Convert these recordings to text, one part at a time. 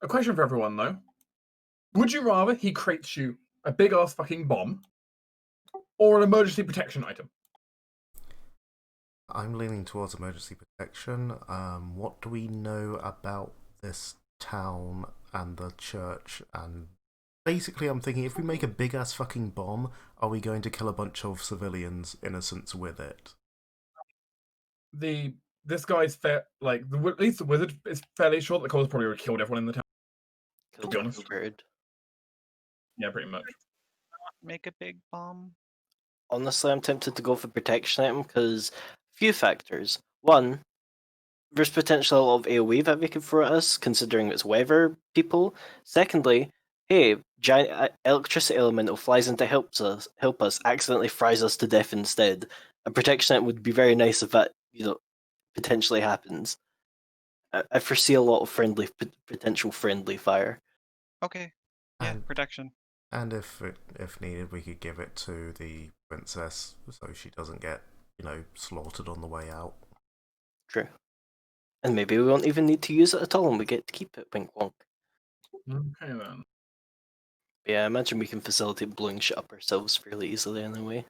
A question for everyone, though. Would you rather he creates you a big-ass fucking bomb or an emergency protection item? I'm leaning towards emergency protection. What do we know about this town and the church? And basically, I'm thinking if we make a big ass fucking bomb, are we going to kill a bunch of civilians, innocents with it? This guy's fair. Like at least the wizard is fairly sure that the Coles probably would have killed everyone in the town. To be honest, yeah, pretty much. Make a big bomb. Honestly, I'm tempted to go for protection item because few factors. One, there's potential a lot of AoE that they could throw at us, considering it's weather people. Secondly, hey, giant electricity elemental flies in to help us, accidentally fries us to death instead. A protection item would be very nice if that potentially happens. I foresee a lot of potential friendly fire. Okay. Yeah, protection. And if needed, we could give it to the princess so she doesn't get, slaughtered on the way out. True. And maybe we won't even need to use it at all and we get to keep it, wink wonk. Okay then. Yeah, I imagine we can facilitate blowing shit up ourselves fairly easily anyway.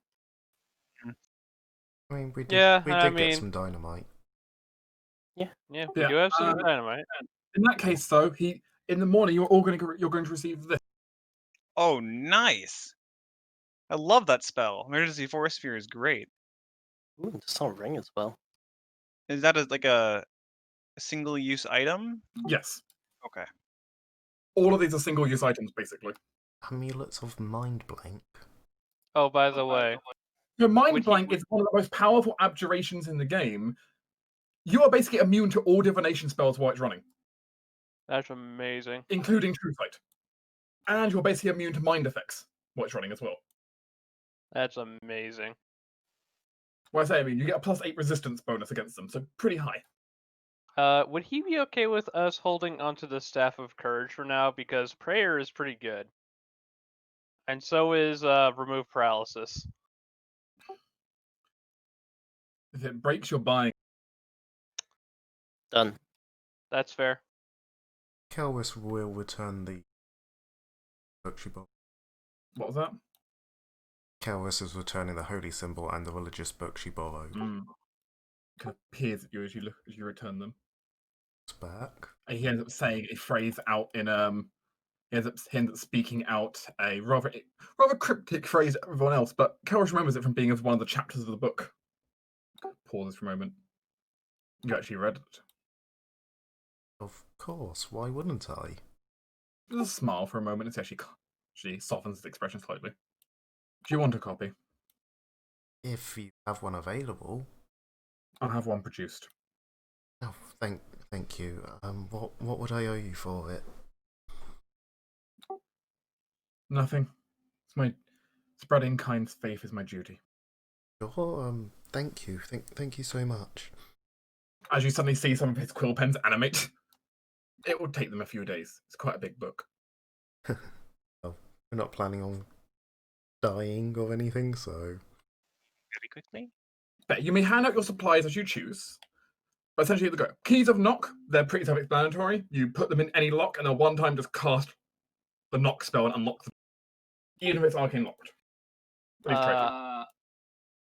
I mean, we did get some dynamite. Yeah, we do have some dynamite. In that case, though, in the morning you're going to receive this. Oh, nice! I love that spell. Emergency Force Sphere is great. Ooh, it does not ring as well. Is that like a single-use item? Yes. Okay. All of these are single-use items, basically. Amulets of Mind Blank. Oh, by the way. Mind Blank is one of the most powerful abjurations in the game. You are basically immune to all divination spells while it's running. That's amazing. Including True Sight. And you're basically immune to mind effects while it's running as well. That's amazing. Well, I mean, you get a +8 resistance bonus against them, so pretty high. Would he be okay with us holding onto the Staff of Courage for now? Because prayer is pretty good. And so is remove paralysis. If it breaks, you're buying. Done. That's fair. Kelwis will return the Bokshi Bowl. What was that? Kelwis is returning the holy symbol and the religious books she borrowed. Kind of peers at you as you return them. It's back. And he ends up saying a phrase out in he ends up speaking out a rather cryptic phrase to everyone else, but Kelwis remembers it from being one of the chapters of the book. Pauses for a moment. You actually read it. Of course, why wouldn't I? Just a smile for a moment. It actually softens its expression slightly. Do you want a copy? If you have one available. I'll have one produced. Oh, thank you. What would I owe you for it? Nothing. It's my spreading kind faith is my duty. Sure. Thank you. Thank you so much. As you suddenly see some of his quill pens animate, it will take them a few days. It's quite a big book. Well, we're not planning on dying or anything, so. Very quickly. But you may hand out your supplies as you choose. But essentially, the keys of knock, they're pretty self-explanatory. You put them in any lock, and they'll one time just cast the knock spell and unlock them. Even if it's arcane locked.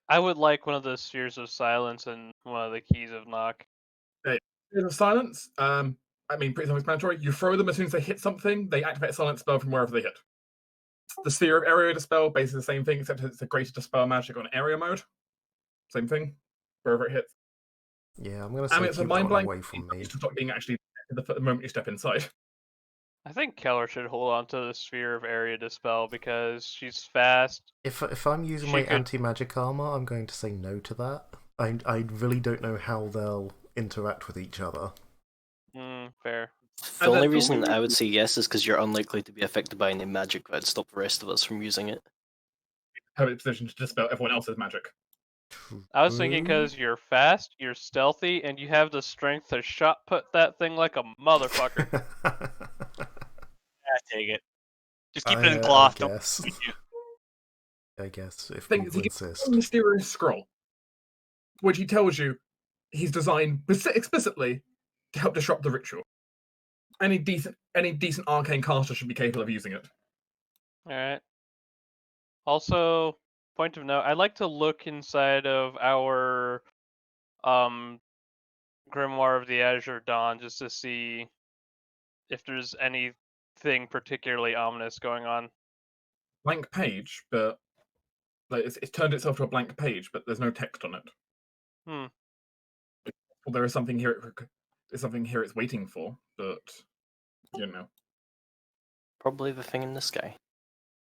I would like one of the Spheres of Silence and one of the Keys of Knock. Spheres of Silence, pretty self-explanatory. You throw them as soon as they hit something, they activate a silent spell from wherever they hit. The Sphere of Area Dispel, basically the same thing, except it's a greater dispel magic on area mode. Same thing, wherever it hits. Yeah, I'm going to say keep that one away from me. To stop being actually the moment you step inside. I think Keller should hold on to the Sphere of Area Dispel because she's fast. If I'm using my anti-magic armor, I'm going to say no to that. I really don't know how they'll interact with each other. Fair. The only reason I would say yes is because you're unlikely to be affected by any magic that'd stop the rest of us from using it. Have it positioned to dispel everyone else's magic. I was thinking because you're fast, you're stealthy, and you have the strength to shot put that thing like a motherfucker. Take it. Just keep it in cloth. I guess if people insist. A mysterious scroll, which he tells you he's designed explicitly to help disrupt the ritual. Any decent arcane caster should be capable of using it. All right. Also, point of note, I'd like to look inside of our Grimoire of the Azure Dawn just to see if there's anything particularly ominous going on. Blank page, but like it's turned itself to a blank page, but there's no text on it. Hmm. Well, there is something here. There's something here it's waiting for, but you know. Probably the thing in the sky.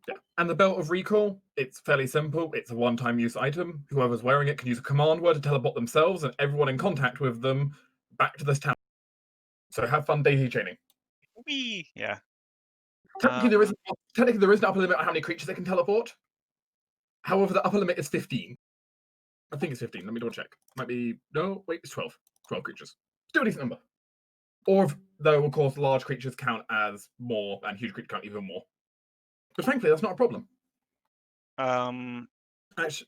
Yeah. And the Belt of Recall, it's fairly simple. It's a one-time use item. Whoever's wearing it can use a command word to teleport themselves and everyone in contact with them back to this town. So have fun daisy chaining. Whee! Yeah. Technically, there is an upper limit on how many creatures they can teleport. However, the upper limit is 15. I think it's 15. Let me double check. Might be no. Wait, it's 12. 12 creatures. Still a decent number. Or though, of course, large creatures count as more, and huge creatures count even more. But thankfully, that's not a problem. Actually,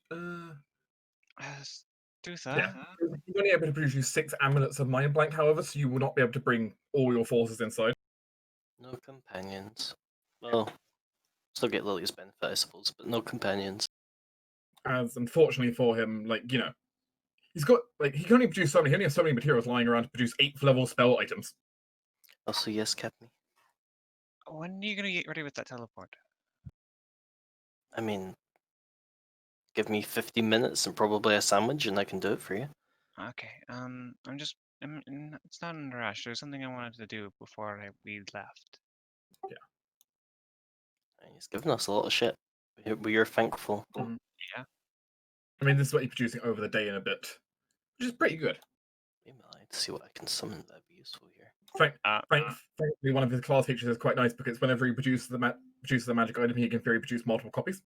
Let's do that. yeah. You're only able to produce 6 amulets of Mind Blank, however, so you will not be able to bring all your forces inside. No companions. Well, still get Lily's benefit, I suppose, but no companions. As unfortunately for him, he's got he can only produce so many. He only has so many materials lying around to produce 8th level spell items. Also, yes, Captain. When are you gonna get ready with that teleport? I mean, give me 15 minutes and probably a sandwich, and I can do it for you. Okay. It's not in a rush. There's something I wanted to do before we left. And he's given us a lot of shit. We're thankful. Mhm. Yeah. I mean, this is what he's producing over the day in a bit, which is pretty good. Maybe I'll like to see what I can summon that'd be useful here. Frankly, one of his class features is quite nice because whenever he produces the magic item, he can theory produce multiple copies,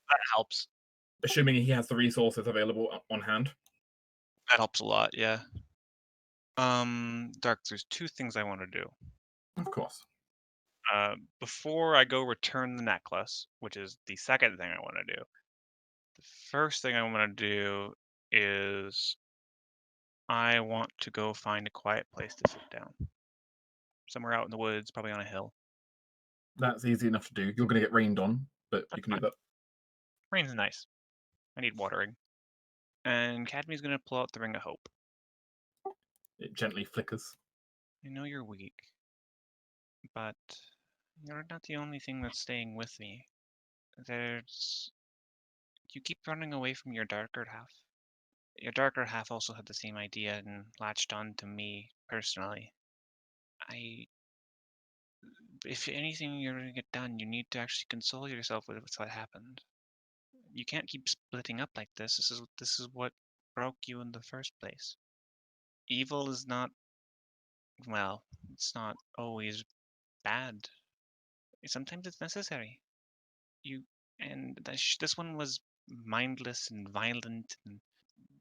That helps. assuming he has the resources available on hand. That helps a lot. Yeah. Dark. There's 2 things I want to do. Of course. Before I go return the necklace, which is the second thing I want to do. The first thing I want to do is I want to go find a quiet place to sit down. Somewhere out in the woods, probably on a hill. That's easy enough to do. You're going to get rained on, but you can do that. Rain's nice. I need watering. And Cadmy's going to pull out the Ring of Hope. It gently flickers. I know you're weak, but you're not the only thing that's staying with me. You keep running away from your darker half. Your darker half also had the same idea and latched on to me personally. If anything you're gonna get done, you need to actually console yourself with what happened. You can't keep splitting up like this. This is what broke you in the first place. Evil is not, well, it's not always bad. Sometimes it's necessary. This one was mindless and violent,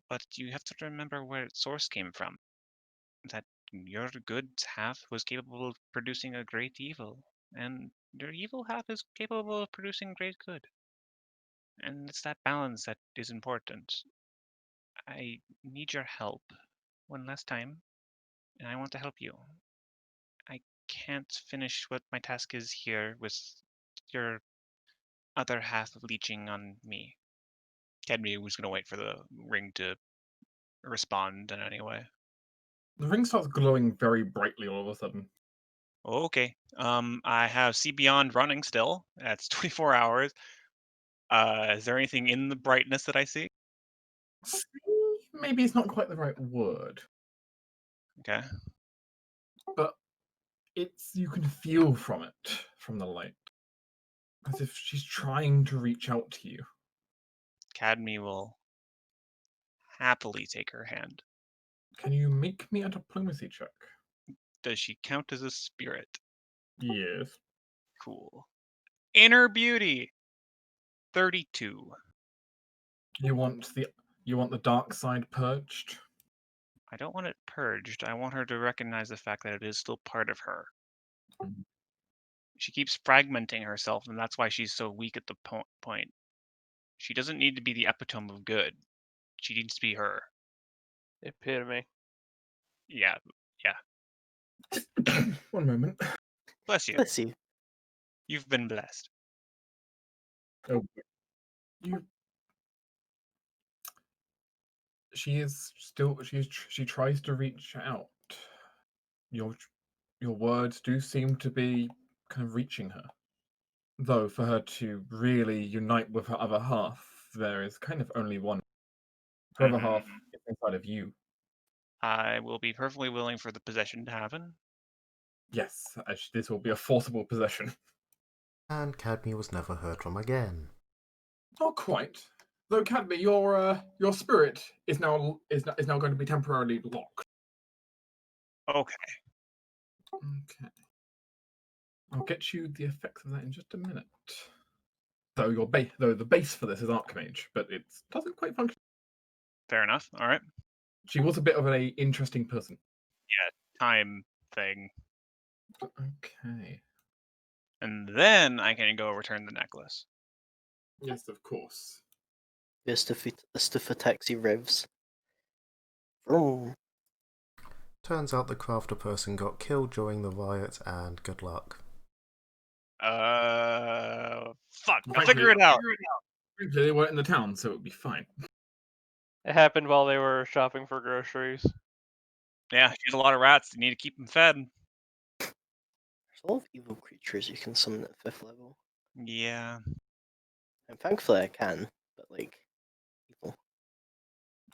but you have to remember where its source came from. That your good half was capable of producing a great evil, and your evil half is capable of producing great good. And it's that balance that is important. I need your help one last time, and I want to help you. I can't finish what my task is here with your other half leeching on me. Cadmy was going to wait for the ring to respond in any way. The ring starts glowing very brightly all of a sudden. Okay. I have See Beyond running still. That's 24 hours. Is there anything in the brightness that I see? See? Maybe it's not quite the right word, Okay. but you can feel from the light, as if she's trying to reach out to you. Cadmy will happily take her hand. Can you make me a diplomacy check? Does she count as a spirit? Yes. Cool. Inner beauty. 32. You want the dark side purged? I don't want it purged. I want her to recognize the fact that it is still part of her. Mhm. She keeps fragmenting herself, and that's why she's so weak at the point. She doesn't need to be the epitome of good. She needs to be her. Epitome. Yeah, yeah. One moment. Bless you. Let's see. You've been blessed. Oh, you. She is still. She tries to reach out. Your your words do seem to be kind of reaching her. Though for her to really unite with her other half, there is kind of only one. Her other half is inside of you. I will be perfectly willing for the possession to happen. Yes, as this will be a forcible possession. And Cadme was never heard from again. Not quite. Though Cadme, your spirit is now going to be temporarily locked. Okay. Okay. I'll get you the effects of that in just a minute. Though the base for this is Archmage, but it doesn't quite function. Fair enough. All right. She was a bit of an interesting person. Time thing. Okay. And then I can go return the necklace. Yes, of course. Taxi revs. Vroom. Turns out the crafter person got killed during the riot, and good luck. Fuck. I'll Frankly- figure it out. Frankly, they weren't in the town, so it would be fine. It happened while they were shopping for groceries. Yeah, she's a lot of rats. You need to keep them fed. There's a lot of evil creatures you can summon at 5th level. Yeah. And thankfully I can, but like, evil.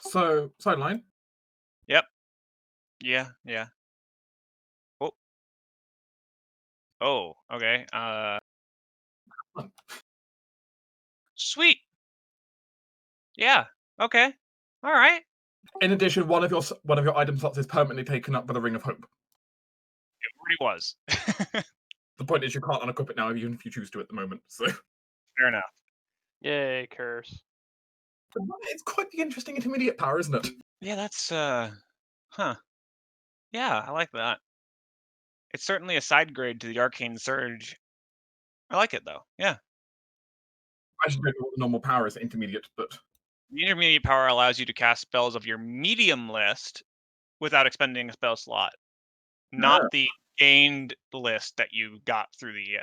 So, sideline. Yep. Yeah. Yeah. Oh. Oh. Okay. Sweet. Yeah. Okay. All right. In addition, one of your item slots is permanently taken up by the Ring of Hope. It already was. The point is, you can't unequip it now, even if you choose to at the moment. So Fair enough. Yay, curse. it's quite the interesting intermediate power, isn't it? Yeah, that's huh. Yeah, I like that. It's certainly a side grade to the Arcane Surge. I like it though. Yeah. I should know what the normal power is intermediate, but The intermediate power allows you to cast spells of your medium list without expending a spell slot, not the gained list that you got through the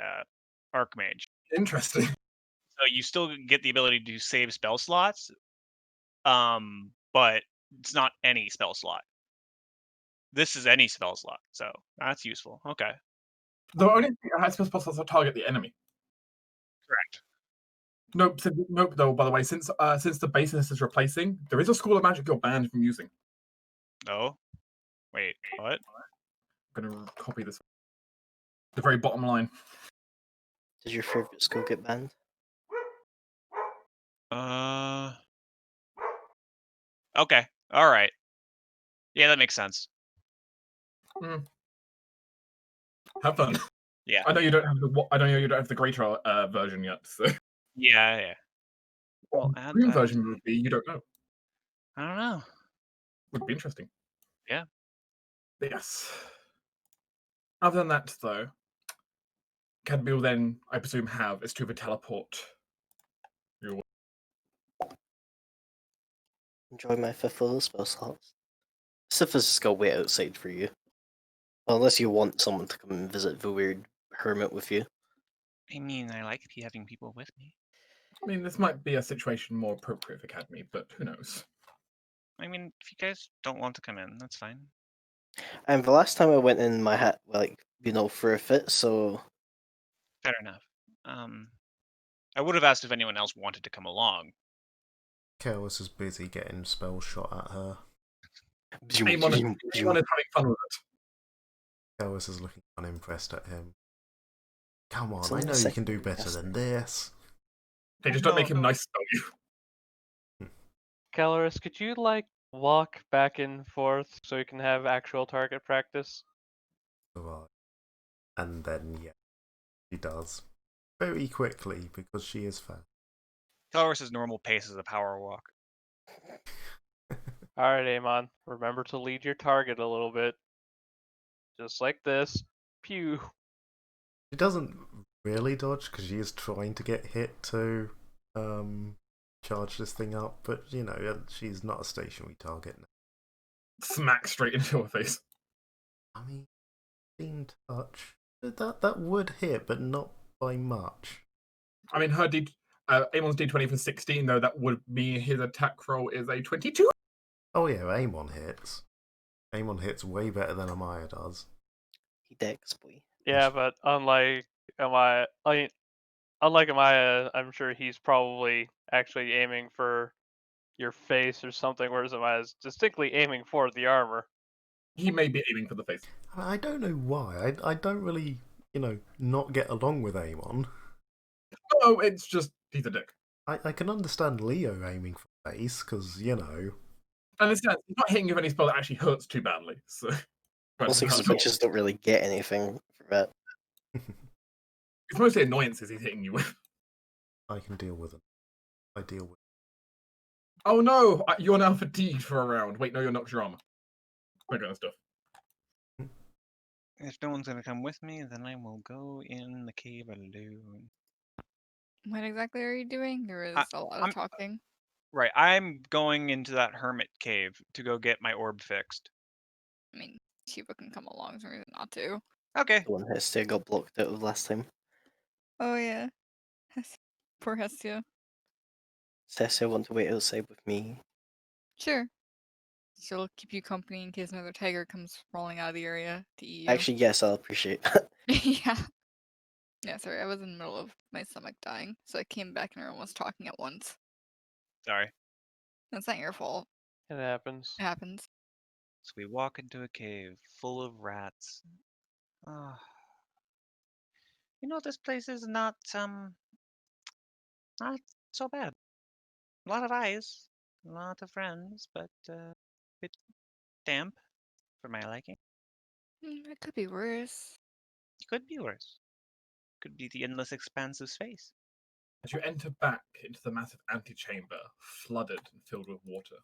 Archmage. interesting. So you still get the ability to save spell slots, but it's not any spell slot. This is any spell slot, so that's useful. Okay, The only thing it has supposed to target the enemy. correct. Nope. Though, by the way, since the basis is replacing, there is a school of magic you're banned from using. Oh, wait, what? I'm gonna copy this. The very bottom line. Does your favorite skill get banned? Okay, all right. Yeah, that makes sense. Have fun. Yeah. I know you don't have the greater version yet. So Yeah. Well, the add green that. version would be you don't know. I don't know. Would be interesting. Yeah. Yes. Other than that, though, Cadme will then, I presume, have is to teleport. Enjoy my 5th level spell slots. Sif is just gonna wait outside for you. Well, unless you want someone to come and visit the weird hermit with you. I mean, I like having people with me. I mean, this might be a situation more appropriate for Cadme, but who knows? I mean, if you guys don't want to come in, that's fine. And the last time I went in, my hat, for a fit, so. Fair enough. I would have asked if anyone else wanted to come along. Chaos is busy getting spells shot at her. Amon is having fun with it. Chaos is looking unimpressed at him. Come on, It's I only know the you can do second better caster. than this. They just don't make him nice spell you. Caloris, could you walk back and forth so we can have actual target practice? Right. And then, yeah, she does. Very quickly, because she is fast. Caloris' normal pace is a power walk. Alright, Amon. Remember to lead your target a little bit. Just like this. Pew. She doesn't really dodge, because she is trying to get hit to charge this thing up, but, you know, she's not a stationary target now. Smack straight into her face. I mean, 15 touch. That would hit, but not by much. I mean, Amon's D20 for 16, though, that would mean his attack roll is a 22. Oh yeah, Amon hits. Amon hits way better than Amaya does. He decks, boy. Yeah, but unlike Amaya, I'm sure he's probably actually aiming for your face or something, whereas Amaya's distinctly aiming for the armor. He may be aiming for the face. I don't know why. I don't really, not get along with Amon. Oh, it's just he's a dick. I can understand Leo aiming for face, because, Understand, he's not hitting you with any spell that actually hurts too badly. So, Also, because witches don't really get anything from it. it's mostly annoyances he's hitting you with. I can deal with it. I deal with Oh no, you're now fatigued for a round. Wait, no, you're not your armor. That kind of stuff. If no one's gonna come with me, then I will go in the cave alone. What exactly are you doing? There is a lot of I'm- talking. Right, I'm going into that hermit cave to go get my orb fixed. I mean, Shiva can come along, there's no reason not to. Okay. The one Hestia got blocked out of last time. Oh yeah. Poor Hestia. Hestia want to wait outside with me. Sure. She'll keep you company in case another tiger comes crawling out of the area to eat you. Actually, yes, I'll appreciate that. Yeah. Yeah, sorry, I was in the middle of my stomach dying, so I came back and everyone was talking at once. Sorry. That's not your fault. It happens. It happens. So we walk into a cave full of rats. Ah. This place is not so bad. A lot of eyes, a lot of friends, but a bit damp for my liking. It could be worse. Could be worse. Could be the endless expanse of space. As you enter back into the massive antechamber, flooded and filled with water,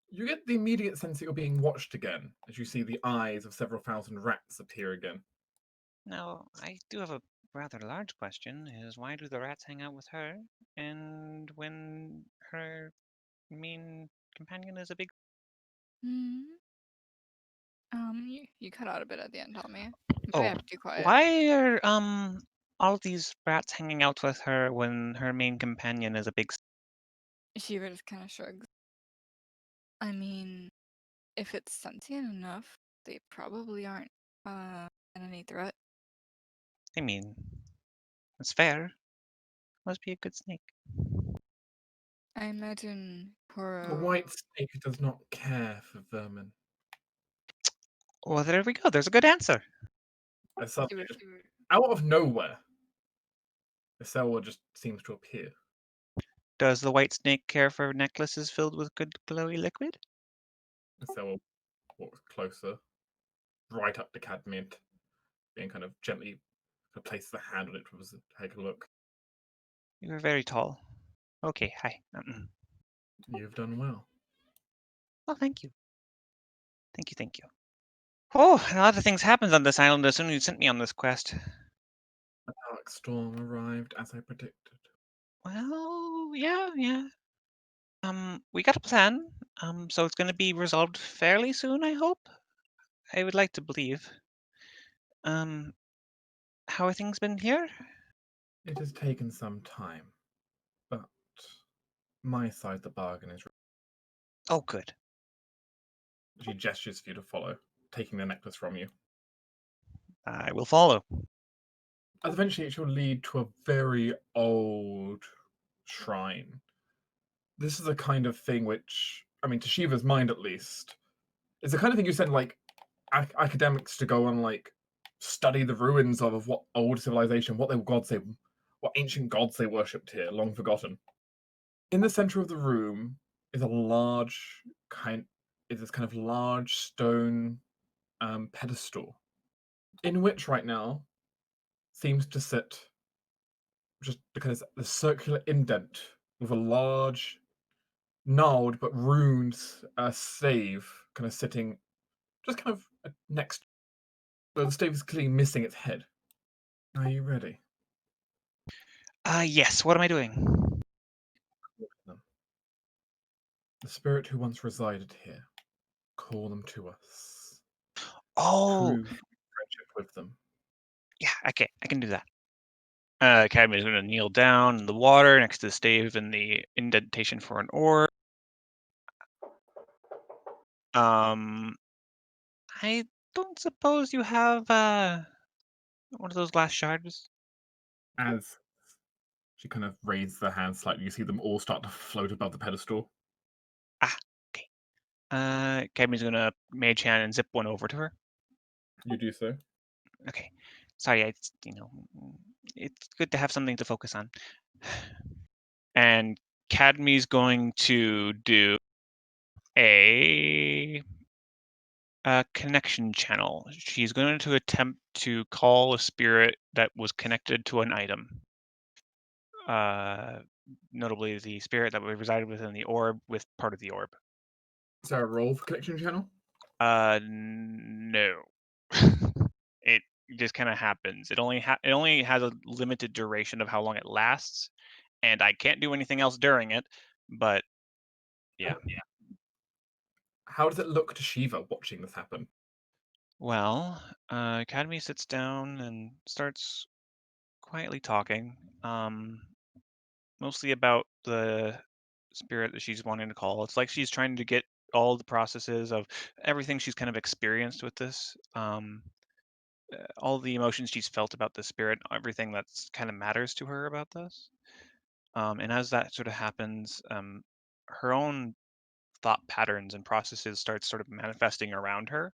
you get the immediate sense that you're being watched again as you see the eyes of several thousand rats appear again. Now, I do have a rather large question, is why do the rats hang out with her, and when her main companion is a big... Hmm. You cut out a bit at the end, Tommy. Oh, I have to be quiet. why are all these rats hanging out with her when her main companion is a big... Shiva just kind of shrugs. I mean, if it's sentient enough, they probably aren't any threat. I mean, it's fair. Must be a good snake. I imagine A Poro. white snake does not care for vermin. Well, there we go. There's a good answer. As suddenly, Shiva- just out of nowhere, the Selwa just seems to appear. Does the white snake care for necklaces filled with good glowy liquid? The Selwa walks closer, right up to Cadmiant, being kind of gently places a hand on it to take a look. You're very tall. Okay, hi. You've done well. Oh, thank you. Thank you. Oh, a lot of things happened on this island as soon as you sent me on this quest. A dark storm arrived as I predicted. Well, yeah. We got a plan. So it's gonna be resolved fairly soon, I hope. I would like to believe. How are things been here? It has taken some time, but my side of the bargain is. Oh, good. She gestures for you to follow, taking the necklace from you. I will follow. As eventually it shall lead to a very old shrine. This is a kind of thing which, I mean, to Shiva's mind at least, is the kind of thing you send like academics to go and like study the ruins of what old civilization, what their gods they, what ancient gods they worshipped here, long forgotten. In the center of the room is a large this kind of large stone pedestal, in which right now seems to sit just because the circular indent with a large gnarled but ruined stave kind of sitting just kind of next. But the stave is clearly missing its head. Are you ready? Yes, what am I doing? The spirit who once resided here. Call them to us. Oh, Prove friendship with them. Yeah, okay, I can do that. Academy is going to kneel down in the water next to the stave and the indentation for an oar. Um, I don't suppose you have one of those glass shards. As she kind of raises her hands slightly, you see them all start to float above the pedestal. Ah, okay. Academy's going to mage hand and zip one over to her. You do so. Okay. Sorry, it's good to have something to focus on. And Cadmy's going to do a connection channel. She's going to attempt to call a spirit that was connected to an item. Notably the spirit that resided within the orb with part of the orb. Is there a roll for connection channel? No. It just kind of happens. It only has a limited duration of how long it lasts, and I can't do anything else during it. But yeah. How does it look to Shiva watching this happen? Well, Academy sits down and starts quietly talking, mostly about the spirit that she's wanting to call. It's like she's trying to get all the processes of everything she's kind of experienced with this, all the emotions she's felt about the spirit, everything that's kind of matters to her about this. And as that sort of happens, her own thought patterns and processes start sort of manifesting around her,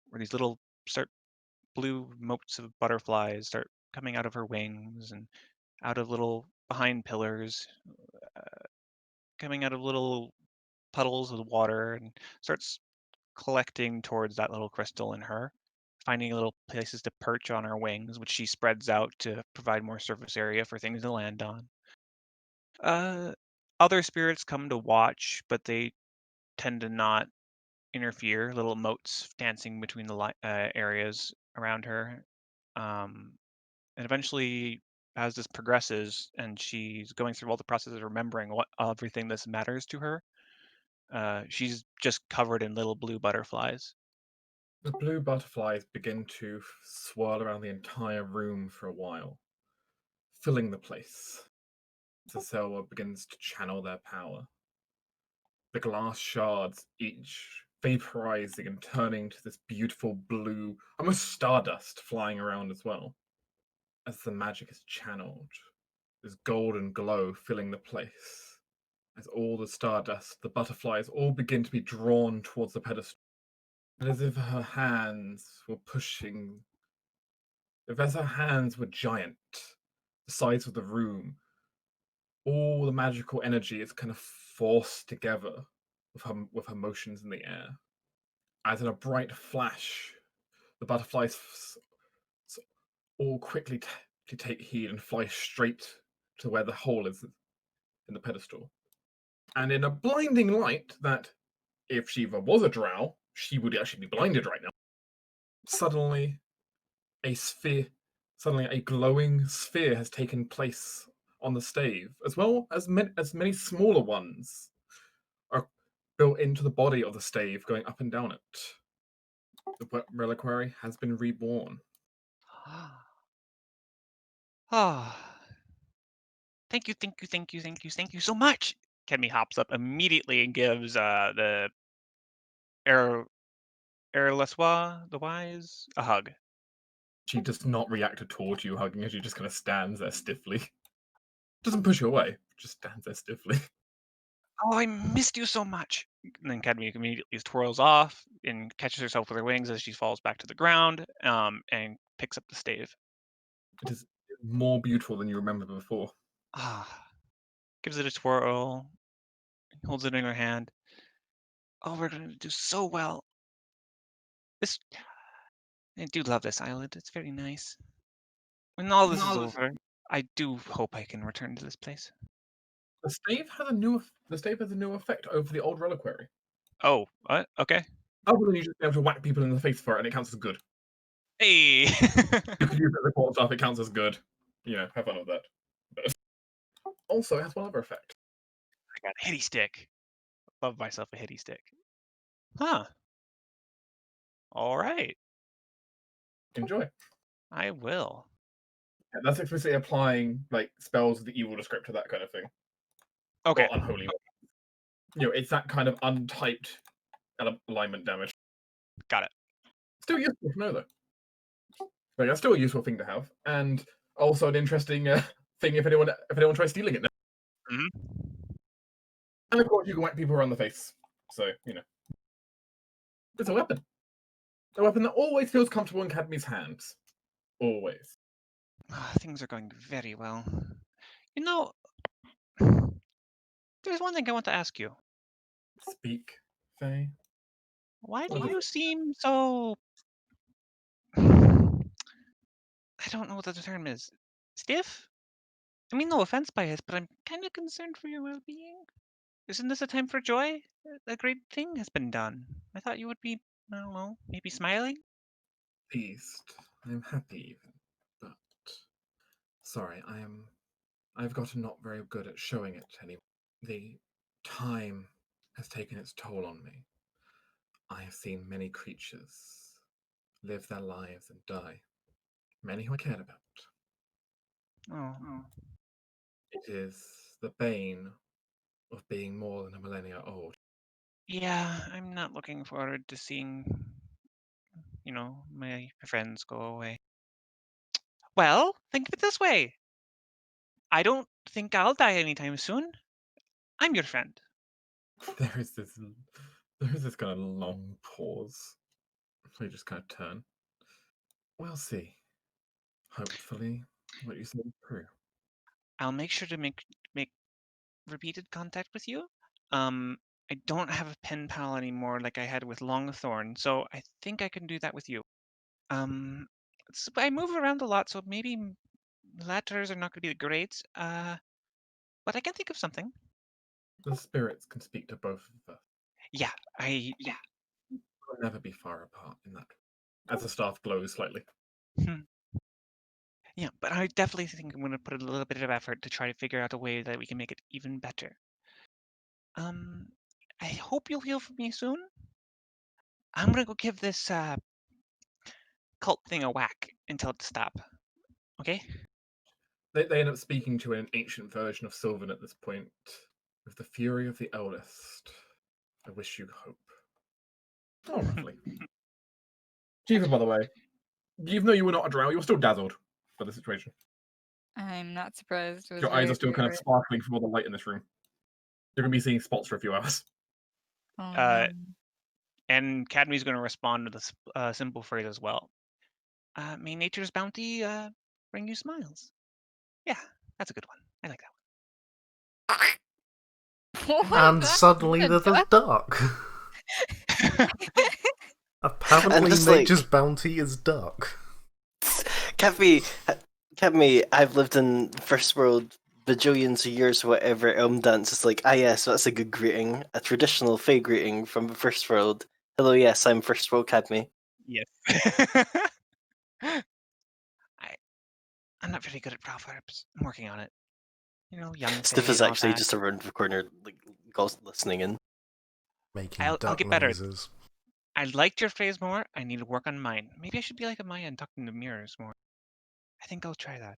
where these little start blue motes of butterflies start coming out of her wings and out of little behind pillars, coming out of little puddles of water, and starts collecting towards that little crystal in her, finding little places to perch on her wings, which she spreads out to provide more surface area for things to land on. Uh, Other spirits come to watch, but they tend to not interfere. Little motes dancing between the areas around her. And eventually, as this progresses and she's going through all the process of remembering what everything this matters to her, she's just covered in little blue butterflies. The blue butterflies begin to swirl around the entire room for a while, filling the place. The Selwa begins to channel their power. The glass shards each vaporizing and turning to this beautiful blue, almost stardust flying around as well. As the magic is channeled, this golden glow filling the place. As all the stardust, the butterflies all begin to be drawn towards the pedestal. And as if her hands were pushing, as her hands were giant, the size of the room, all the magical energy is kind of forced together with her motions in the air. As in a bright flash, the butterflies all quickly to take heed and fly straight to where the hole is in the pedestal. And in a blinding light that, if Shiva was a drow, she would actually be blinded right now. Suddenly, suddenly a glowing sphere has taken place on the stave, as well as many smaller ones are built into the body of the stave, going up and down it. The reliquary has been reborn. Ah, thank you, thank you, thank you, thank you, thank you so much. Kemi hops up immediately and gives the air Erleswa, the wise, a hug. She does not react at all to you hugging her. She just kind of stands there stiffly. Doesn't push you away. Just stands there stiffly. Oh, I missed you so much. And then Cadme immediately twirls off and catches herself with her wings as she falls back to the ground, and picks up the stave. It is more beautiful than you remember before. Ah, gives it a twirl, holds it in her hand. Oh, we're gonna do so well. This, I do love this island. It's very nice. When all this is over, I do hope I can return to this place. The stave has a new effect over the old reliquary. Oh, what? Okay. Other than you just be able to whack people in the face for it, and it counts as good. Hey. You can use it to report stuff. It counts as good. Have fun with that. But also, it has one other effect. I got a hitty stick. Love myself a hitty stick. Huh. All right. Enjoy. I will. Yeah, that's explicitly applying like spells with the evil descriptor, that kind of thing, Okay. or unholy. You know, it's that kind of untyped alignment damage. Got it. Still useful to know, though. Like, that's still a useful thing to have, and also an interesting thing if anyone tries stealing it. Hmm. And of course, you can whack people around the face. So it's a weapon. A weapon that always feels comfortable in Cadmy's hands. Always. Things are going very well. You know, there's one thing I want to ask you. Speak, Faye. Why do What is you it? seem so... I don't know what the term is. Stiff? I mean, no offense, Bias, but I'm kind of concerned for your well-being. Isn't this a time for joy? A great thing has been done. I thought you would be, I don't know, maybe smiling? Pleased. I'm happy even. But sorry, I've gotten not very good at showing it anymore. The time has taken its toll on me. I have seen many creatures live their lives and die. Many who I cared about. Oh. It is the bane of being more than a millennia old. Yeah, I'm not looking forward to seeing, my friends go away. Well, think of it this way. I don't think I'll die anytime soon. I'm your friend. There is this kind of long pause. They just kind of turn. We'll see. Hopefully, what you say is true. I'll make sure to make repeated contact with you. I don't have a pen pal anymore like I had with Longthorn, so I think I can do that with you. I move around a lot, so maybe letters are not going to be great. But I can think of something. The spirits can speak to both of us. Yeah, We'll never be far apart in that. As the staff glows slightly. Yeah, but I definitely think I'm going to put a little bit of effort to try to figure out a way that we can make it even better. I hope you'll heal from me soon. I'm gonna go give this cult thing a whack and tell it to stop. Okay? They end up speaking to an ancient version of Sylvan at this point. With the fury of the eldest, I wish you hope. Oh, roughly. Chief, by the way, even though you were not a drow, you were still dazzled by the situation. I'm not surprised. It was Your eyes very are still kind of appropriate. sparkling from all the light in this room. You're going to be seeing spots for a few hours. Oh, Uh, no. And Cadmy's gonna respond to the simple phrase as well. May nature's bounty bring you smiles. Yeah, that's a good one. I like What was And that? suddenly A there's dark. that one. Apparently, just nature's bounty is dark. Cadmy, I've lived in first world bajillions of years, whatever. Elm dance is like, yes, that's a good greeting, a traditional Fey greeting from the first world. Hello, yes, I'm first world Cadmy. Yes. I'm not very good at proverbs. I'm working on it. Young Stiff Fae is and all actually that. just around the corner, like, listening in. Making I'll duck get better. noises. I liked your phrase more. I need to work on mine. Maybe I should be like a Maya and talk in the mirrors more. I think I'll try that.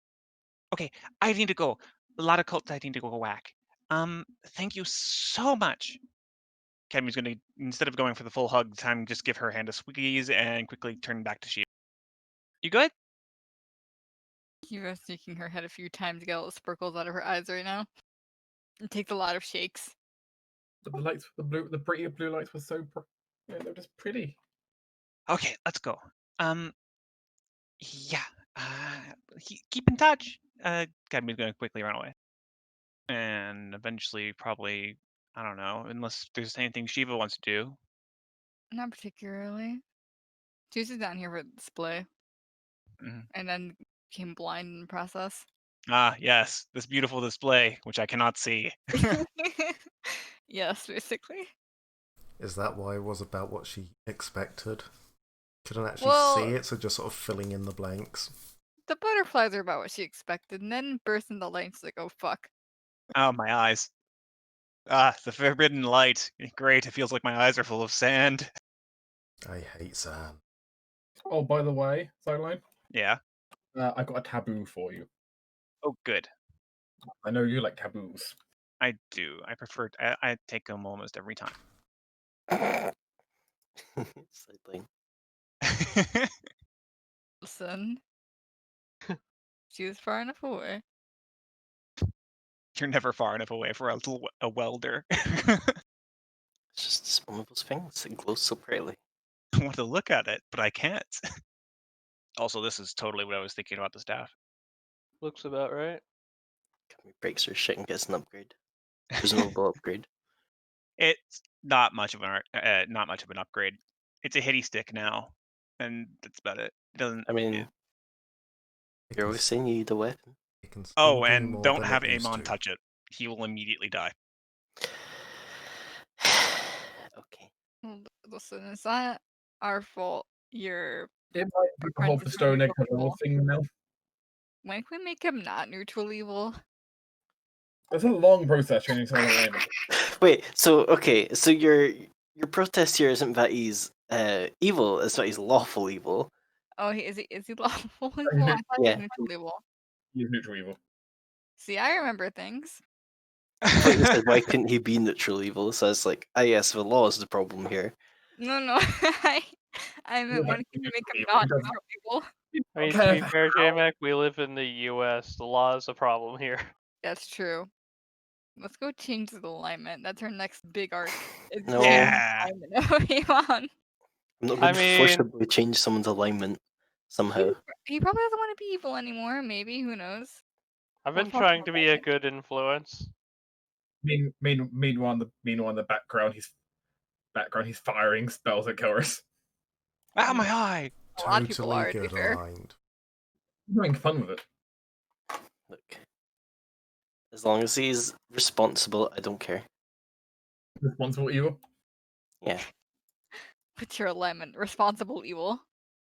Okay, I need to go. A lot of cults I need to go whack. Thank you so much. Cadmy's gonna, instead of going for the full hug time, just give her hand a squeeze and quickly turn back to Sheep. You good? Kiva's shaking her head a few times to get all the sparkles out of her eyes right now. It takes a lot of shakes. But the lights, the pretty blue lights were so they're just pretty. Okay, let's go. Yeah. Keep in touch. Cadmy's gonna quickly run away. And eventually, probably, I don't know, unless there's anything Shiva wants to do. Not particularly. She was just down here for the display. Mhm. And then became blind in the process. Ah, yes, this beautiful display, which I cannot see. Yes, basically. Is that why it was about what she expected? Couldn't actually Well, see it, so just sort of filling in the blanks. the butterflies are about what she expected, and then burst into light. She's like, "Oh fuck!" Oh, my eyes. Ah, the forbidden light. Great, it feels like my eyes are full of sand. I hate sand. Oh, by the way, sideline, Yeah. I got a taboo for you. Oh, good. I know you like taboos. I do. I prefer. I take them almost every time. Sideline. Listen. She was far enough away. You're never far enough away for a welder. It's just one of those things. It glows so brightly. I want to look at it, but I can't. Also, this is totally what I was thinking about the staff. Looks about right. Company breaks her shit and gets an upgrade. Presumable upgrade. It's not much of an upgrade. It's a hitty stick now, and that's about it. It doesn't. I mean, it- you're always saying you need a weapon. It can still oh, do and more don't than have it used Amon to. touch it. He will immediately die. Okay. Listen, it's not our fault. You're It might be the whole apprentice Stone Egg neutral Control evil. thing now. When can we make him not neutral evil? It's a long process changing someone's alignment. Wait, so okay, so your protest here isn't that he's evil, it's that he's lawful evil. Oh, is he lawful He's evil? I thought he was Yeah. neutral evil. He's neutral evil. See, I remember things. I thought you said why couldn't he be neutral evil? So I was like, ah yes, the law is the problem here. No, I meant when can we make him Evil, not he doesn't- neutral evil? I mean, Okay, to be fair, J-Mac, we live in the U.S. The law is a problem here. That's true. Let's go change the alignment. That's our next big arc. It's No. Yeah. alignment of Pokemon. I'm not I going to mean- forcibly change someone's alignment somehow. He probably doesn't want to be evil anymore. Maybe, who knows? I've We'll been talk trying about to that be a later. good influence. Meanwhile, in the background, he's firing spells at killers. Ah, my eye! A lot of people Totally are, to be good fair. aligned. He's having fun with it. Look. As long as he's responsible, I don't care. Responsible evil. Yeah. What's your alignment? Responsible evil.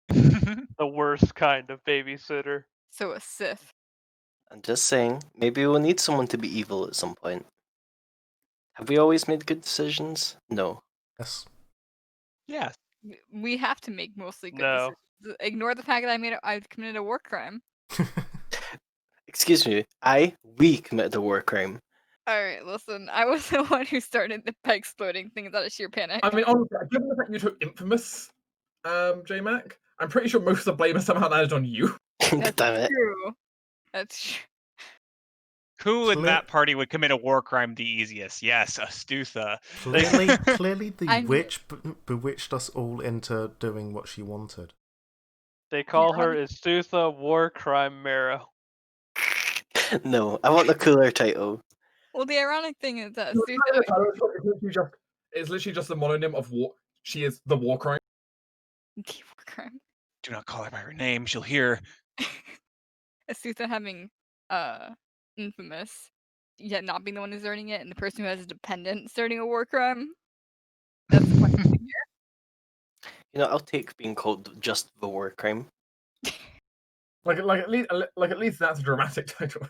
The worst kind of babysitter. So a Sith. I'm just saying, maybe we'll need someone to be evil at some point. Have we always made good decisions? No. Yes. Yeah. We have to make mostly good No. decisions. Ignore the fact that I committed a war crime. Excuse me, we committed a war crime. Alright, listen, I was the one who started the by exploding things out of sheer panic. I mean, honestly, given the fact you took Infamous, J-Mac, I'm pretty sure most of the blame is somehow landed on you. That's Damn it. true. That's true. Who in Cle- that party would commit a war crime the easiest? Yes, Astutha. Clearly the I knew- witch bewitched us all into doing what she wanted. They call Yeah. her Istutha War Crime Marrow. No, I want a cooler title. Well, the ironic thing is that No, Astutha it's literally just the mononym of war. She is the war crime. war crime. Do not call her by her name. She'll hear. Astutha having infamous, yet not being the one who's earning it, and the person who has a dependent starting a war crime. That's the funny thing here. You know, I'll take being called just the war crime. Like at least that's a dramatic title.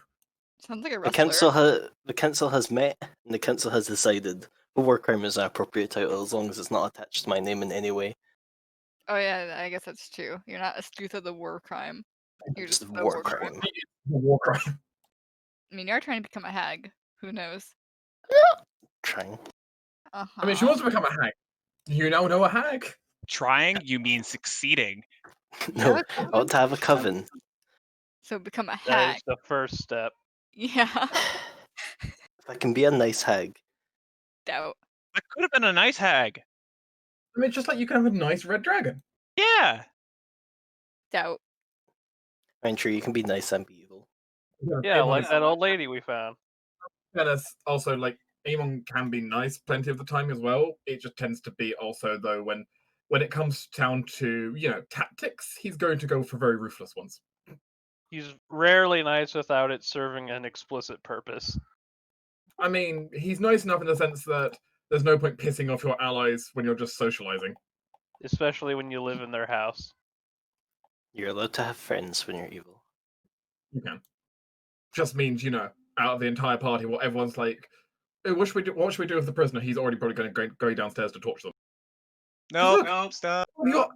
Sounds like a The wrestler. council has met, and the council has decided the war crime is an appropriate title as long as it's not attached to my name in any way. Oh yeah, I guess that's true. You're not Astutha the war crime. You're Just just the the war war crime. crime. The war crime. I mean, you're trying to become a hag. Who knows? Trying. Uh-huh. I mean, she wants to become a hag. You now know a hag. Trying? You mean succeeding. No, Yeah, I want to have a coven. So become a That hag. is the first step. Yeah. If I can be a nice hag. Doubt. That could have been a nice hag. I mean, just like you can have a nice red dragon. Yeah. Doubt. I'm sure you can be nice and be evil. Yeah, like that old lady we found. And it's also like Amon can be nice plenty of the time as well. It just tends to be also though when it comes down to tactics, he's going to go for very ruthless ones. He's rarely nice without it serving an explicit purpose. I mean, he's nice enough in the sense that there's no point pissing off your allies when you're just socializing. Especially when you live in their house. You're allowed to have friends when you're evil. You can. Just means, out of the entire party, what everyone's like, "Oh, what should we do with the prisoner? He's already probably going to go downstairs to torture them. No, Look. no, stop. What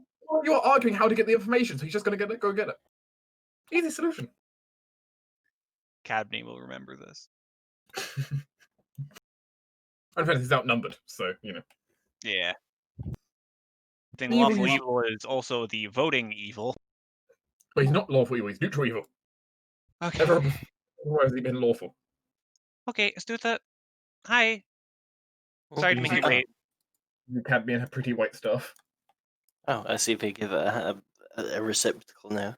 You're arguing how to get the information, so he's just going to go get it. Easy solution. Cadney will remember this. In fact, he's outnumbered, so, Yeah. I think Even lawful his- evil is also the voting evil. But he's not lawful evil, he's neutral evil. Okay. Never before has he been lawful. Okay, Astutha. Hi. Sorry to make you wait. You can't be in her pretty white stuff. Oh, I see. They give it a receptacle now.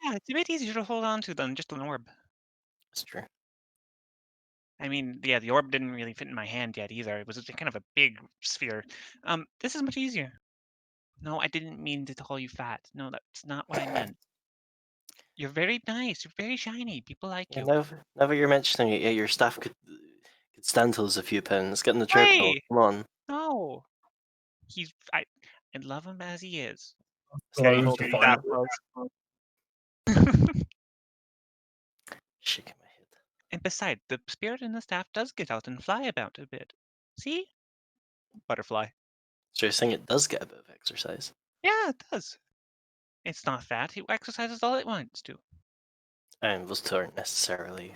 Yeah, it's a bit easier to hold on to than just an orb. That's true. I mean, yeah, the orb didn't really fit in my hand yet either. It was kind of a big sphere. This is much easier. No, I didn't mean to call you fat. No, that's not what I meant. You're very nice. You're very shiny. People like Yeah, you. now that you're mentioning it, yeah, your staff could stand to lose a few pounds. Get in the treadmill. Hey! Come on. No. I love him as he is. Close Hold to the find staff close. Shaking my head. And besides, the spirit in the staff does get out and fly about a bit. See? Butterfly. So you're saying it does get a bit of exercise? Yeah, it does. It's not fat. It exercises all it wants to. And those two aren't necessarily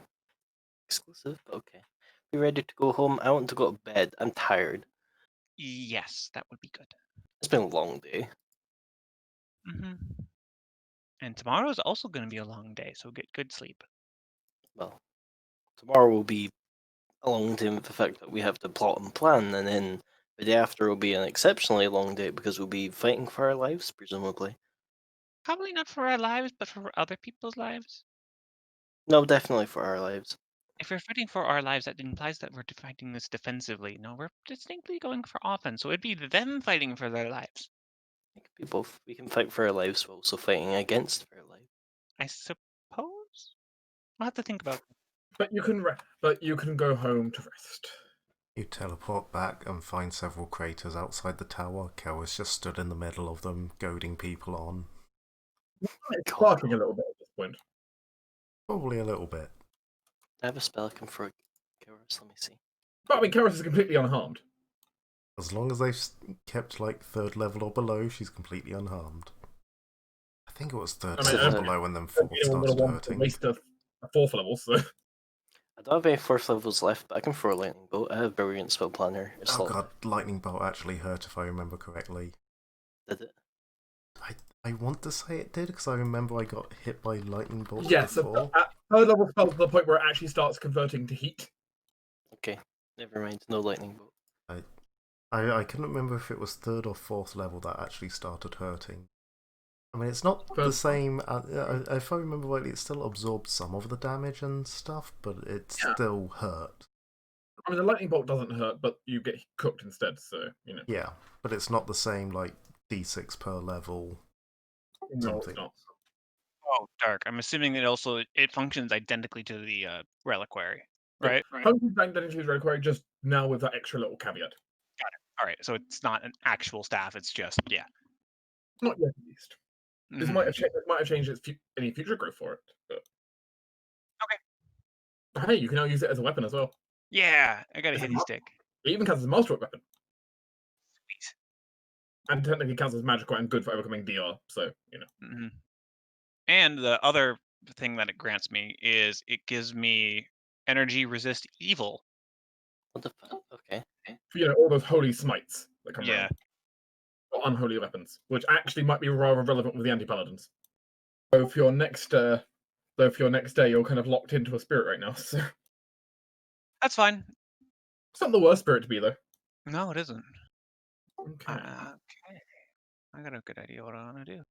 exclusive. Okay. Be ready to go home. I want to go to bed. I'm tired. Yes, that would be good. It's been a long day. Mm-hmm. And tomorrow's also going to be a long day, so get good sleep. Well, tomorrow will be a long day with the fact that we have to plot and plan, and then the day after will be an exceptionally long day because we'll be fighting for our lives, presumably. Probably not for our lives, but for other people's lives. No, definitely for our lives. If we're fighting for our lives, that implies that we're fighting this defensively. No, we're distinctly going for offense, so it'd be them fighting for their lives. It could be both. We can fight for our lives while also fighting against our lives. I suppose? I'll have to think about it. But you can go home to rest. You teleport back and find several craters outside the tower. Kel has just stood in the middle of them, goading people on. It's sparking a little bit at this point. Probably a little bit. I have a spell I can throw at Kairos. Let me see. But I mean, Karis is completely unharmed. As long as they've kept like 3rd level or below, she's completely unharmed. I think it was 3rd I mean, level below and then 4th started hurting. Waste a 4th level, so. I don't have any 4th levels left, but I can throw a lightning bolt. I have Brilliant Spell Planner. It's Oh like, god, lightning bolt actually hurt if I remember correctly. did it? I want to say it did because I remember I got hit by lightning bolts Yes, before. at 3rd level spells to the point where it actually starts converting to heat. Okay, never mind. No lightning bolt. I couldn't remember if it was 3rd or 4th level that actually started hurting. I mean, it's not the same. If I remember rightly, it still absorbed some of the damage and stuff, but it still hurt. I mean, the lightning bolt doesn't hurt, but you get cooked instead, so, Yeah, but it's not the same, like, d6 per level. No, Something. it's not. Oh, dark. I'm assuming it functions identically to the reliquary, right? Functions identity is reliquary, just now with that extra little caveat. Got it. All right, so it's not an actual staff. It's just Not yet, at least. This Mhm. might have changed any future growth for it. But... Okay. Hey, you can now use it as a weapon as well. Yeah, I got a hitty stick. It even counts as a master weapon. Sweet. And technically counts as magical and good for overcoming DR, so, Mm-hmm. And the other thing that it grants me is it gives me energy resist evil. What the fuck? Okay. All those holy smites that come Yeah. around. Or unholy weapons, which actually might be rather relevant with the anti-paladins. So for your next day, you're kind of locked into a spirit right now. So That's fine. it's not the worst spirit to be, though. No, it isn't. Okay. Okay. I got a good idea what I want to do.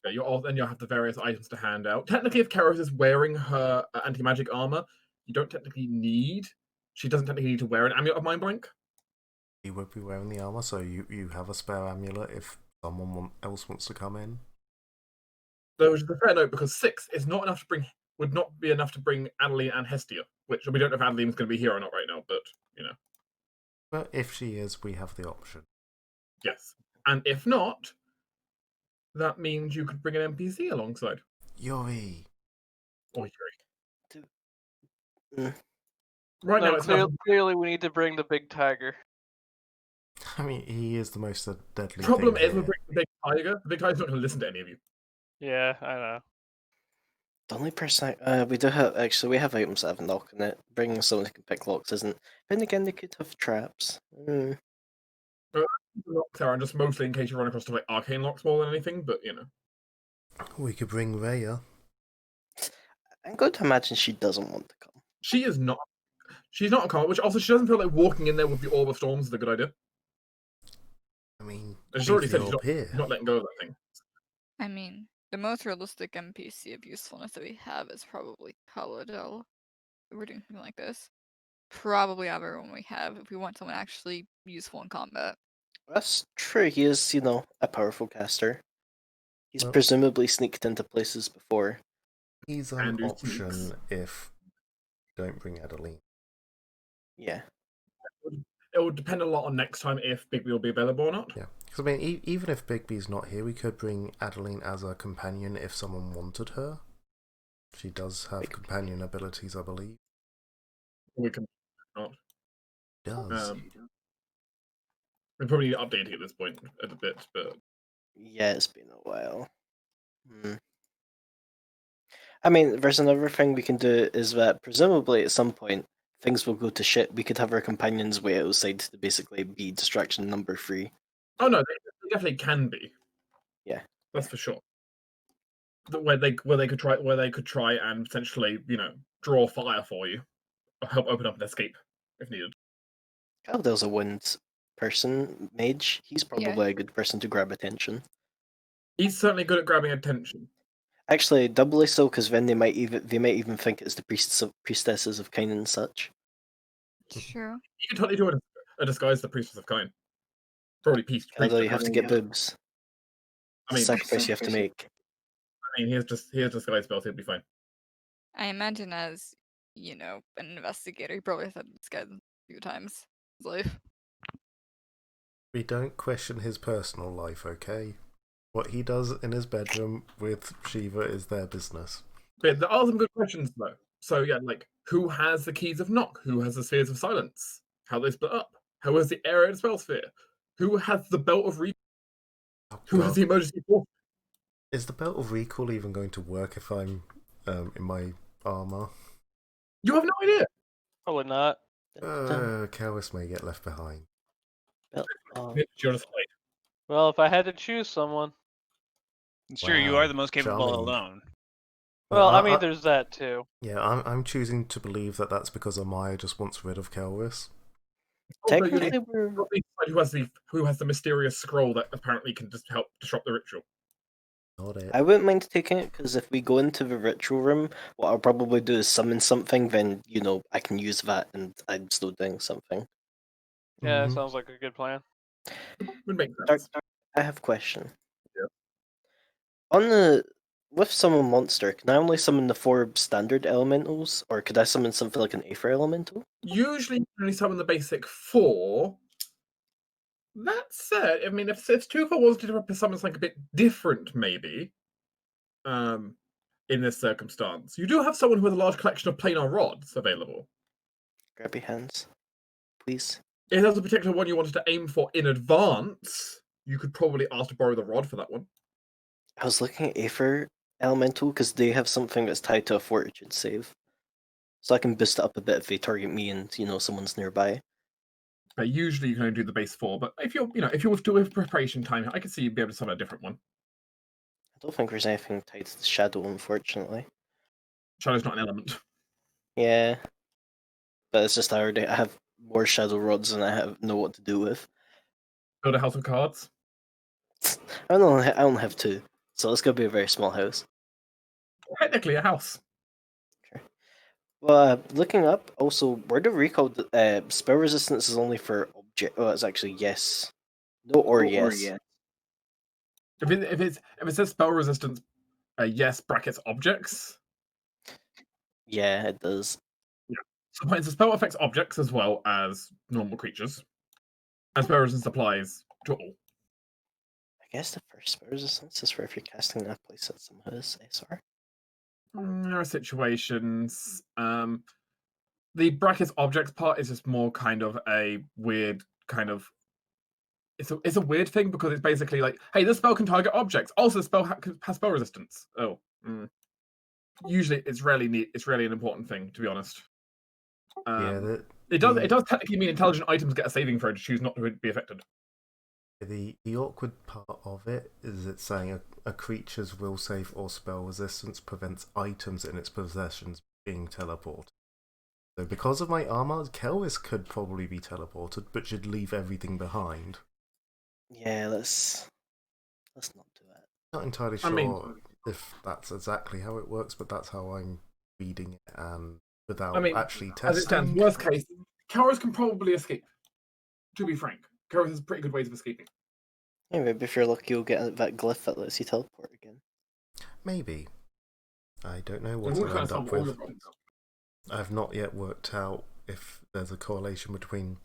Yeah, you'll have the various items to hand out. Technically, if Karos is wearing her anti-magic armor, she doesn't technically need to wear an amulet of mind blank. You would be wearing the armor, so you have a spare amulet if someone else wants to come in. Though which is a fair note, because 6 is not enough would not be enough to bring Adeline and Hestia, which we don't know if Adeline's going to be here or not right now, but But if she is, we have the option. yes. And if not, that means you could bring an NPC alongside. Yuri. Or Yuri. Mm. Right now, it's clearly we need to bring the big tiger. I mean, he is the most deadly Problem thing is with here. the big tiger. The big tiger's not going to listen to any of you. Yeah, I know. The only person we do have we have items that have a knock on it. Bringing someone who can pick locks isn't. Then again, they could have traps. The locks are just mostly in case you run across stuff like arcane locks more than anything, but you know. We could bring Rhea. I'm going to imagine she doesn't want to come. She is not. She's not uncommon, which also she doesn't feel like walking in there with the Orb of Storms is a good idea. I mean, And she's leave already the said orb she's here. not letting go of that thing. I mean, the most realistic NPC of usefulness that we have is probably Kaladel. If we're doing something like this. Probably everyone we have if we want someone actually useful in combat. That's true. He is, a powerful caster. He's Well- presumably sneaked into places before. He's an And who option sneaks. if don't bring Adeline. Yeah. It will depend a lot on next time if Bigby will be available or not. Yeah, because I mean, even if Bigby's not here, we could bring Adeline as a companion if someone wanted her. She does have companion abilities, I believe. We can not. Does. We probably need updating at this point a bit, but Yeah, it's been a while. I mean, there's another thing we can do is that presumably at some point things will go to shit. We could have our companions wait outside to basically be distraction number 3. oh no, they definitely can be. Yeah, that's for sure. Where they could try and potentially draw fire for you, or help open up an escape if needed. Caldel's a wind person, mage. He's probably a good person to grab attention. He's certainly good at grabbing attention. Actually, doubly so because then they might even think it's the priestesses of Kain and such. True. You could totally do a disguise the priestess of Kain. Probably Caldel, you have to get boobs. I mean, Sacrifice you have to make. I mean, he has disguise spells. He'll be fine. I imagine as, an investigator, he probably said this guy a few times in his life. We don't question his personal life, okay? What he does in his bedroom with Shiva is their business. But there are some good questions though. So yeah, like who has the keys of Knock? Who has the spheres of silence? How they split up? Who has the area of spell sphere? Who has the belt of recall? Who has the emergency force? Is the belt of recall even going to work if I'm in my armor? You have no idea. Probably not. Cowis may get left behind. You're just like, Well, if I had to choose someone. It's true, you Wow, are the most capable charming. alone. Well, I mean, there's that too. Yeah, I'm choosing to believe that that's because Amaya just wants rid of Kelvis. Technically, who has the mysterious scroll that apparently can just help disrupt the ritual. Not it. I wouldn't mind taking it because if we go into the ritual room, what I'll probably do is summon something. Then I can use that, and I'm still doing something. Yeah, that sounds like a good plan. Would make sense. I have a question. Yeah. With summon monster, can I only summon the 4 standard elementals, or could I summon something like an Aether elemental? Usually, you can only summon the basic 4. That said, I mean, if 2-4 was to summon something a bit different, maybe, in this circumstance, you do have someone who has a large collection of planar rods available. Grabby hands, please. If there's a particular one you wanted to aim for in advance, you could probably ask to borrow the rod for that one. I was looking at Aether elemental because they have something that's tied to a fortitude save, so I can boost it up a bit if they target me and someone's nearby. But usually you can only do the base 4. But if you're doing preparation time, I could see you'd be able to summon a different one. I don't think there's anything tied to the shadow, unfortunately. Shadow's not an element. Yeah, but it's just I have more shadow rods than I know what to do with. Build a house of cards. I only have 2, so it's gonna be a very small house. Technically a house. Okay. Well, looking up also, word of recall, spell resistance is only for object. Oh, it's actually yes, no, or yes. If it says spell resistance, yes brackets objects. Yeah, it does. Yeah. So it's a spell affects objects as well as normal creatures. And spell resistance applies to all. I guess the first spell resistance is for if you're casting that place that someone has SR. There are situations. The brackets objects part is just more kind of a weird kind of it's a weird thing because it's basically like, hey, this spell can target objects. Also, the spell has spell resistance. Oh, usually it's rarely neat. It's rarely an important thing, to be honest. It does technically mean intelligent items get a saving throw to choose not to be affected. The awkward part of it is it's saying a creature's will save or spell resistance prevents items in its possessions being teleported. So because of my armor, Kelvis could probably be teleported, but should leave everything behind. Yeah, let's not do that. Not entirely sure if that's exactly how it works, but that's how I'm reading it, and without actually testing. As it stands, worst case, Kelvis can probably escape. To be frank, Kelvis has pretty good ways of escaping. Yeah, maybe if you're lucky, you'll get that glyph that lets you teleport again. Maybe. I don't know what I'll end up with. I've not yet worked out if there's a correlation between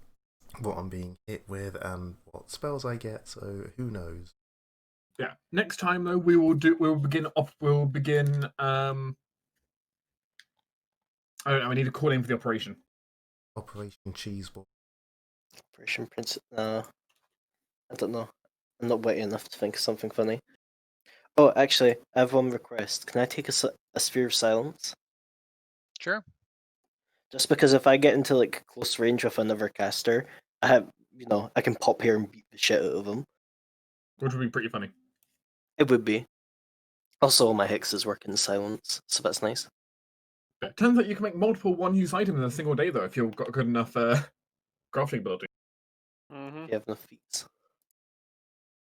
what I'm being hit with and what spells I get, so who knows. Yeah. Next time though, we'll begin I don't know, I need to call in for the operation. Operation Cheeseball. Operation Prince. I don't know. I'm not witty enough to think of something funny. Oh, actually, I have one request. Can I take a sphere of silence? Sure. Just because if I get into like close range with another caster, I can pop here and beat the shit out of them. Which would be pretty funny. It would be. Also, my hexes work in silence, so that's nice. It turns out you can make multiple one-use items in a single day, though, if you've got good enough crafting ability. If you have enough feats.